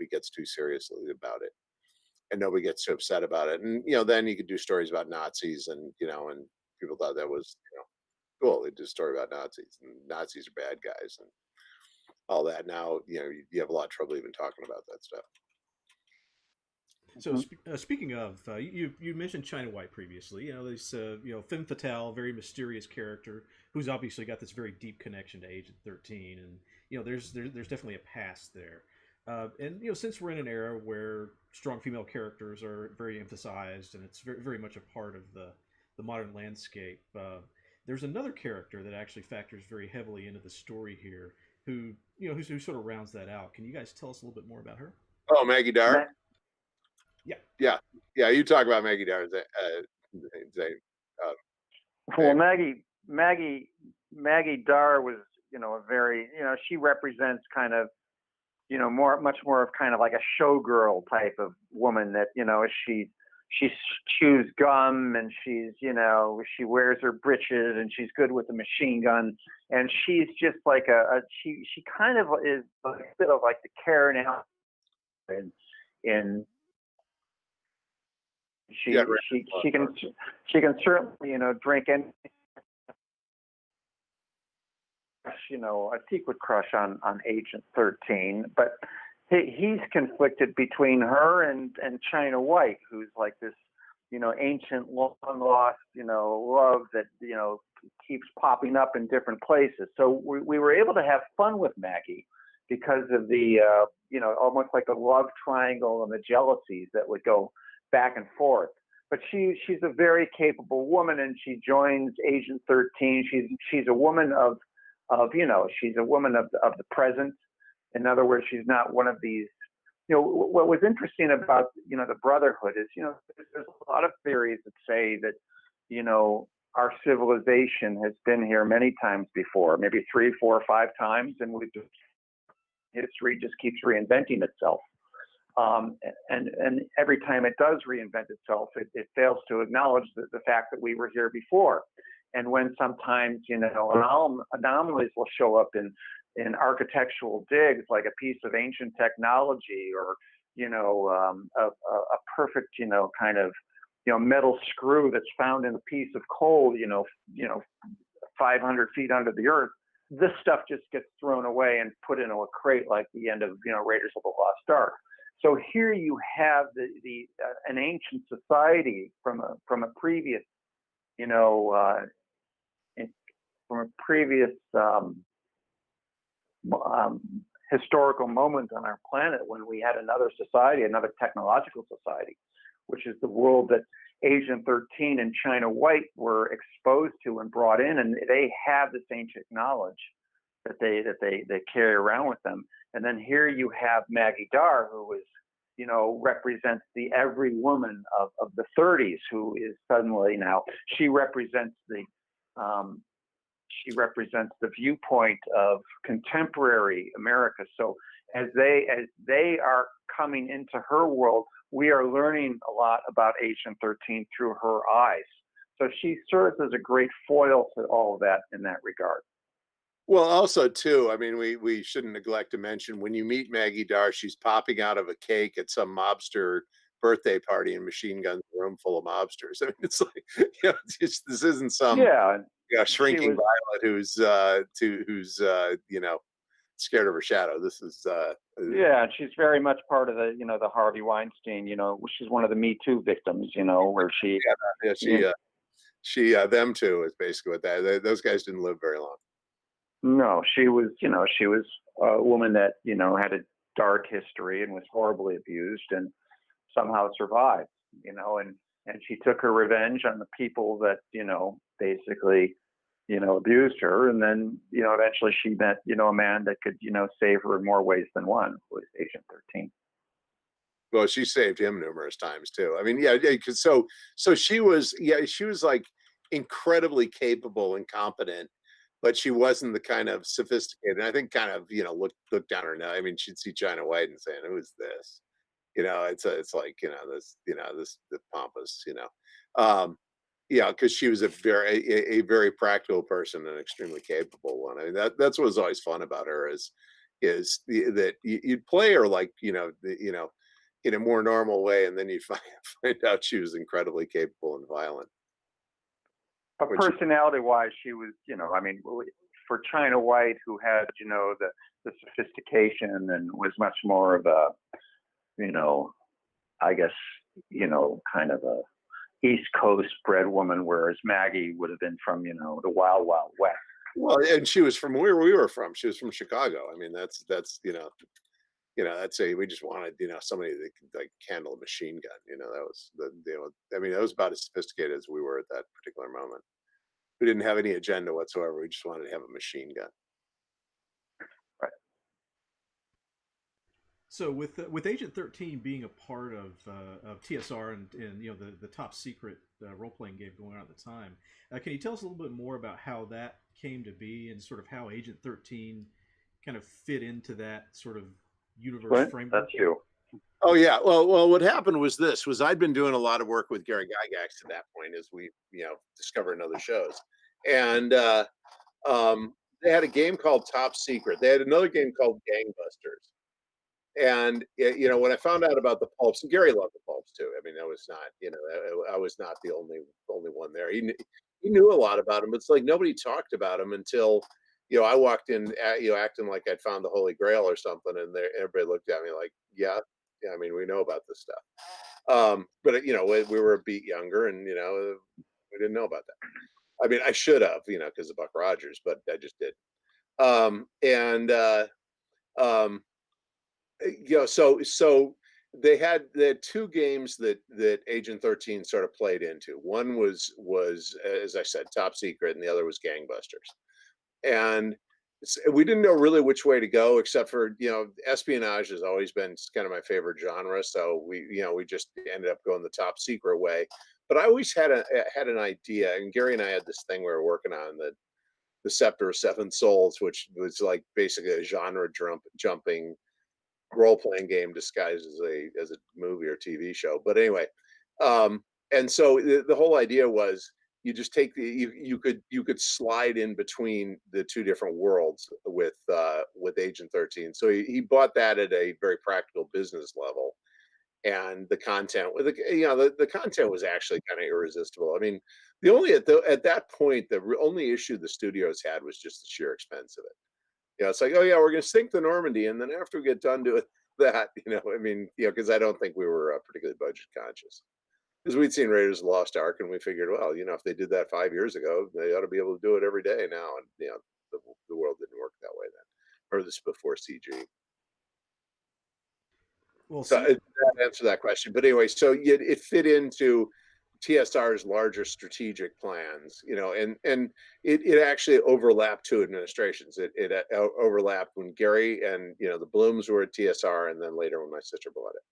gets too seriously about it, and nobody gets too upset about it. And then you could do stories about Nazis, and and people thought that was cool. They did a story about Nazis, and Nazis are bad guys, and all that. Now you have a lot of trouble even talking about that stuff. So speaking of, you mentioned China White previously. This femme fatale, very mysterious character who's obviously got this very deep connection to Agent 13, and there's definitely a past there. And since we're in an era where strong female characters are very emphasized, and it's very, very much a part of the modern landscape, there's another character that actually factors very heavily into the story here, who who sort of rounds that out. Can you guys tell us a little bit more about her? Oh, Maggie Dar. Yeah, yeah. You talk about Maggie Dar. Zane. Well, Maggie Dar was, a very, she represents kind of, much more of kind of like a showgirl type of woman that, she chews gum, and she's, she wears her breeches, and she's good with the machine gun, and she's just like she kind of is a bit of like the Karen out in she can certainly drink and a secret crush on Agent 13, but he's conflicted between her and China White, who's like this ancient long lost love that keeps popping up in different places. So we were able to have fun with Maggie because of the almost like a love triangle and the jealousies that would go back and forth. But she's a very capable woman, and she joins Agent 13. She's a woman of she's a woman of the present. In other words, she's not one of these. What was interesting about the Brotherhood is there's a lot of theories that say that our civilization has been here many times before, maybe 3, 4, 5 times, and history just keeps reinventing itself. And every time it does reinvent itself, it fails to acknowledge the fact that we were here before. And when sometimes, anomalies will show up in architectural digs, like a piece of ancient technology, or, a perfect, kind of, metal screw that's found in a piece of coal, 500 feet under the earth, this stuff just gets thrown away and put into a crate, like the end of, Raiders of the Lost Ark. So here you have an ancient society from a previous, historical moment on our planet, when we had another society, another technological society, which is the world that Agent 13 and China White were exposed to and brought in, and they have this ancient knowledge that they carry around with them. And then here you have Maggie Dar, who is, represents the every woman of the 30s, who is suddenly now, she represents the viewpoint of contemporary America. So as they are coming into her world, we are learning a lot about Agent 13 through her eyes. So she serves as a great foil to all of that in that regard. Well, also too, I mean, we shouldn't neglect to mention, when you meet Maggie Dar, she's popping out of a cake at some mobster birthday party and machine guns a room full of mobsters. I mean, it's like, this isn't some shrinking violet who's scared of her shadow. This is she's very much part of the Harvey Weinstein. She's one of the Me Too victims. Where she them too is basically what that. Those guys didn't live very long. No, she was a woman that had a dark history and was horribly abused, and somehow survived. And she took her revenge on the people that basically abused her, and then eventually she met a man that could save her in more ways than one, who was Agent 13. Well, she saved him numerous times too. I mean, because so she was like incredibly capable and competent, but she wasn't the kind of sophisticated. I think kind of look down her nose. I mean, she'd see China White and saying, "Who is this?" It's like this the pompous because she was a very practical person and extremely capable one. I mean, that's what was always fun about her is that you'd play her like in a more normal way, and then you'd find out she was incredibly capable and violent. But personality-wise, she was, for China White, who had, the sophistication and was much more of a, I guess, kind of a East Coast bred woman, whereas Maggie would have been from, the wild, wild west. Well, and she was from where we were from. She was from Chicago. I mean, that's we just wanted, somebody that could like handle a machine gun. That was I mean, that was about as sophisticated as we were at that particular moment. We didn't have any agenda whatsoever. We just wanted to have a machine gun. Right. So with Agent 13 being a part of TSR and the top secret role playing game going on at the time, can you tell us a little bit more about how that came to be and sort of how Agent 13 kind of fit into that sort of universe framework? That's you. Oh yeah. Well, what happened was I'd been doing a lot of work with Gary Gygax at that point as we, discovered in other shows. And they had a game called Top Secret. They had another game called Gangbusters. And when I found out about the Pulps, and Gary loved the Pulps too. I mean, I was not, I was not the only one there. He knew a lot about them, but it's like nobody talked about them until, I walked in, acting like I'd found the Holy Grail or something, and everybody looked at me like, yeah, I mean, we know about this stuff. But we were a beat younger, and we didn't know about that. I mean, I should have, because of Buck Rogers, but I just didn't. So they had two games that Agent 13 sort of played into. One was as I said, Top Secret, and the other was Gangbusters. And we didn't know really which way to go, except for espionage has always been kind of my favorite genre. So we just ended up going the Top Secret way. But I always had an idea, and Gary and I had this thing we were working on, the Scepter of Seven Souls, which was like basically a genre jumping role-playing game disguised as a movie or TV show. But anyway, and so the whole idea was you just take you could slide in between the two different worlds with Agent 13. So he bought that at a very practical business level, and the content with the content was actually kind of irresistible. I mean, at that point the only issue the studios had was just the sheer expense of it. It's like, oh yeah, we're going to sink the Normandy, and then after we get done doing that, I mean, because I don't think we were particularly budget conscious, because we'd seen Raiders of the Lost Ark, and we figured, well, if they did that 5 years ago, they ought to be able to do it every day now, and the world didn't work that way then, or this before CG. Well, so that answered that question, but anyway, so it fit into TSR's larger strategic plans, and it actually overlapped two administrations. It overlapped when Gary and the Blooms were at TSR, and then later when my sister bought it.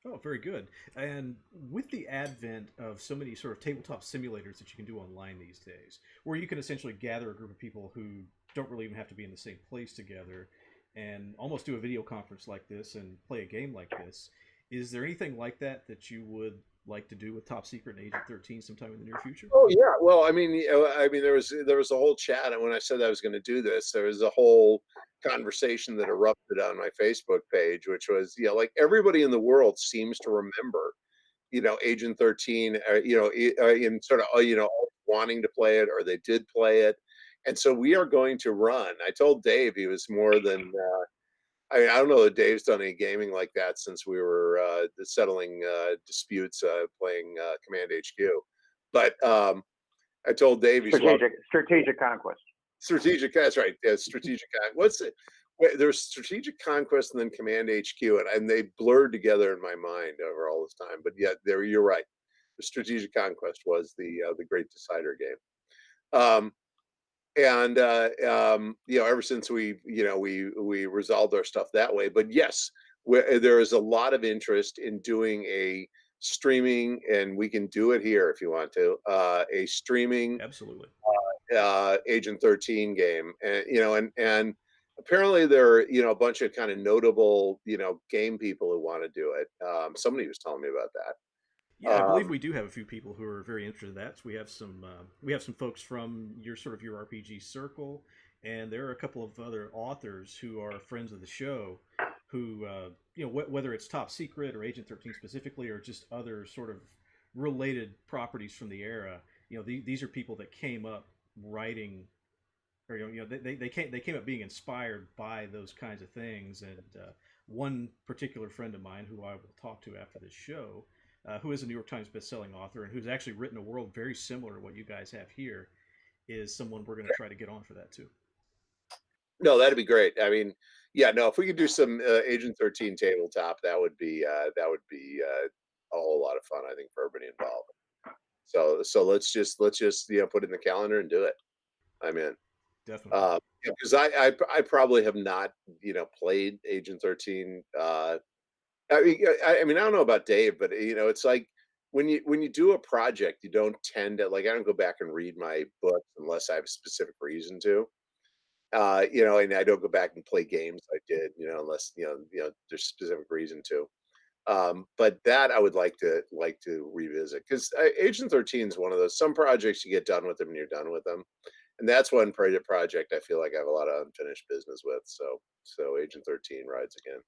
Oh, very good. And with the advent of so many sort of tabletop simulators that you can do online these days, where you can essentially gather a group of people who don't really even have to be in the same place together and almost do a video conference like this and play a game like this, is there anything like that you would like to do with Top Secret and Agent 13 sometime in the near future? Oh yeah, well, I mean, there was a whole chat, and when I said I was going to do this, there was a whole conversation that erupted on my Facebook page, which was, like everybody in the world seems to remember, Agent 13, in sort of, wanting to play it, or they did play it, and so we are going to run. I told Dave he was more than. I mean, I don't know that Dave's done any gaming like that since we were settling disputes playing Command HQ. But I told Dave strategic conquest. Strategic, that's right. Yeah, strategic. What's it? There's strategic conquest and then Command HQ, and they blurred together in my mind over all this time. But yeah, you're right. The strategic conquest was the great decider game. And ever since we resolved our stuff that way. But yes, there is a lot of interest in doing a streaming, and we can do it here if you want to, a streaming absolutely Agent 13 game, and apparently there are a bunch of kind of notable game people who want to do it. Somebody was telling me about that. Yeah, I believe we do have a few people who are very interested in that. So we have some folks from your RPG circle, and there are a couple of other authors who are friends of the show, who whether it's Top Secret or Agent 13 specifically, or just other sort of related properties from the era. These are people that came up writing, or they came up being inspired by those kinds of things. And one particular friend of mine, who I will talk to after this show, who is a New York Times bestselling author and who's actually written a world very similar to what you guys have here, is someone we're going to try to get on for that too. No, that'd be great. I mean, Yeah, no, if we could do some Agent 13 tabletop, a whole lot of fun, I think, for everybody involved. So let's just put it in the calendar and do it. I'm in. Definitely. Because I probably have not played Agent 13. I don't know about Dave, but it's like when you do a project, you don't tend to like. I don't go back and read my books unless I have a specific reason to. And I don't go back and play games I did, unless there's specific reason to. But that I would like to revisit because Agent 13 is one of those. Some projects you get done with them and you're done with them, and that's one project I feel like I have a lot of unfinished business with. So Agent 13 rides again.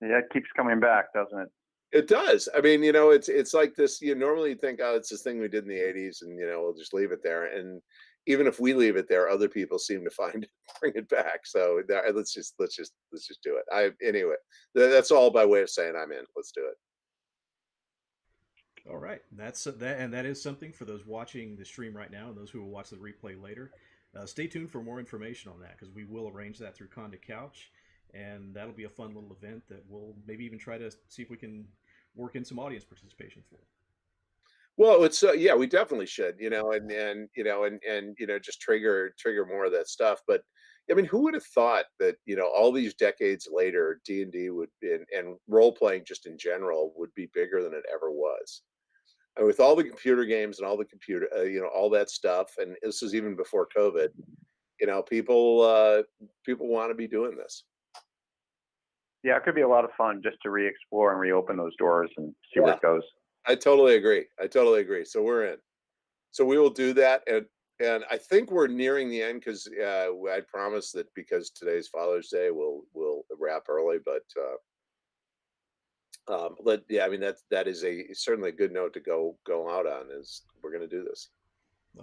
Yeah, it keeps coming back, doesn't it? It does. I mean, it's like this. You normally think, oh, it's this thing we did in the '80s, and we'll just leave it there. And even if we leave it there, other people seem to find it, bring it back. So let's just do it. Anyway, that's all by way of saying I'm in. Let's do it. All right, that's that, and that is something for those watching the stream right now and those who will watch the replay later. Stay tuned for more information on that because we will arrange that through Con to Couch, and that'll be a fun little event that we'll maybe even try to see if we can work in some audience participation for. Well, it's yeah, we definitely should, and just trigger more of that stuff. But I mean, who would have thought that all these decades later, D&D would and role playing just in general would be bigger than it ever was. And with all the computer games and all the computer, all that stuff, and this is even before COVID. People want to be doing this. Yeah, it could be a lot of fun just to re-explore and reopen those doors and see where it goes. I totally agree. So we're in. So we will do that, and I think we're nearing the end because I promised that because today's Father's Day, we'll wrap early. But I mean that is certainly a good note to go out on. Is we're going to do this.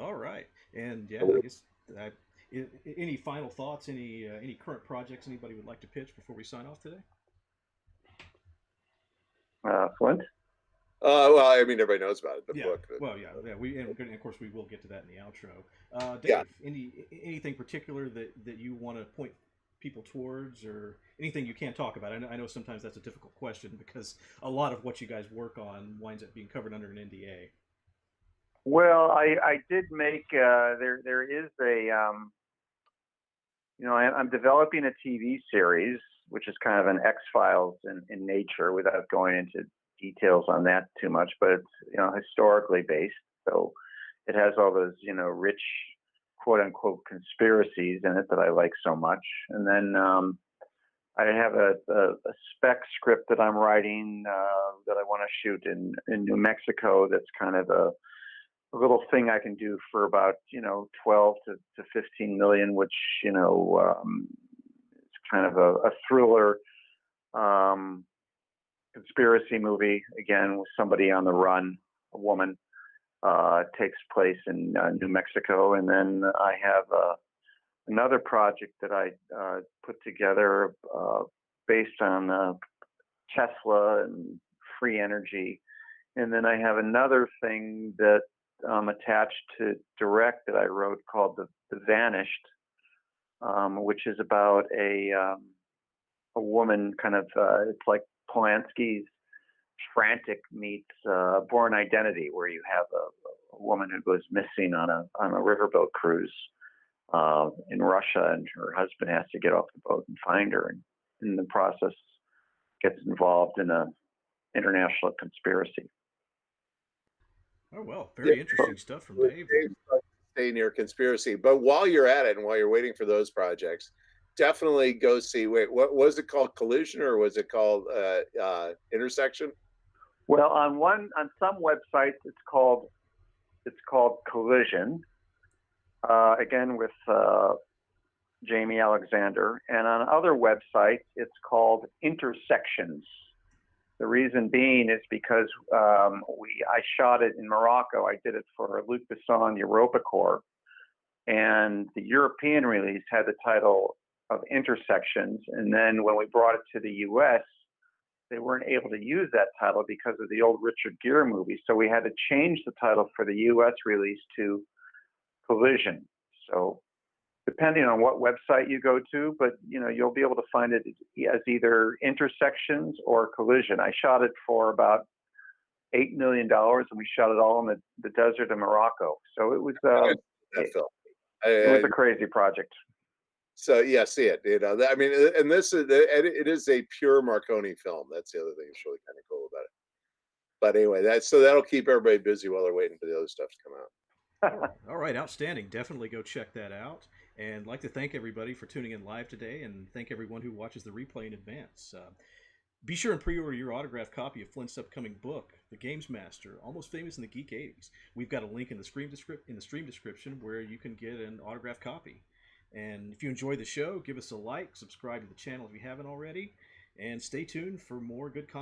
All right, and yeah, I guess any final thoughts, any current projects anybody would like to pitch before we sign off today? Flint? Well, I mean, everybody knows about it. The book. Well, yeah. And of course we will get to that in the outro. Dave, anything particular that you want to point people towards, or anything you can't talk about? I know sometimes that's a difficult question because a lot of what you guys work on winds up being covered under an NDA. Well, I did make there is a I'm developing a TV series which is kind of an X-Files in nature without going into details on that too much, but it's historically based, so it has all those rich quote unquote conspiracies in it that I like so much. And then I have a spec script that I'm writing that I want to shoot in New Mexico. That's kind of a little thing I can do for about 12 to 15 million, which it's kind of a thriller conspiracy movie, again with somebody on the run, a woman. Takes place in New Mexico. And then I have another project that I put together based on Tesla and free energy. And then I have another thing that attached to direct that I wrote called The Vanished, which is about a woman kind of, it's like Polanski's Frantic meets Born Identity, where you have a woman who goes missing on a riverboat cruise in Russia, and her husband has to get off the boat and find her, and in the process gets involved in a international conspiracy. Oh well, very interesting stuff from Dave. Stay near conspiracy, but while you're at it and while you're waiting for those projects, definitely go see. Wait, what was it called? Collusion, or was it called Intersection? Well, on some websites it's called Collision, again with Jamie Alexander, and on other websites it's called Intersections. The reason being is because I shot it in Morocco. I did it for Luc Besson EuropaCorp, and the European release had the title of Intersections, and then when we brought it to the U.S., they weren't able to use that title because of the old Richard Gere movie, so we had to change the title for the U.S. release to Collision. So depending on what website you go to, but you'll be able to find it as either intersections or collision. I shot it for about $8 million, and we shot it all in the desert of Morocco. So it was that film. it was a crazy project. So yeah, see it. I mean, and it is a pure Marconi film. That's the other thing that's really kind of cool about it. But anyway, that'll keep everybody busy while they're waiting for the other stuff to come out. All right, outstanding. Definitely go check that out. And I'd like to thank everybody for tuning in live today, and thank everyone who watches the replay in advance. Be sure and pre-order your autographed copy of Flint's upcoming book, The Gamesmaster, Almost Famous in the Geek 80s. We've got a link in the stream description where you can get an autographed copy. And if you enjoy the show, give us a like, subscribe to the channel if you haven't already, and stay tuned for more good content.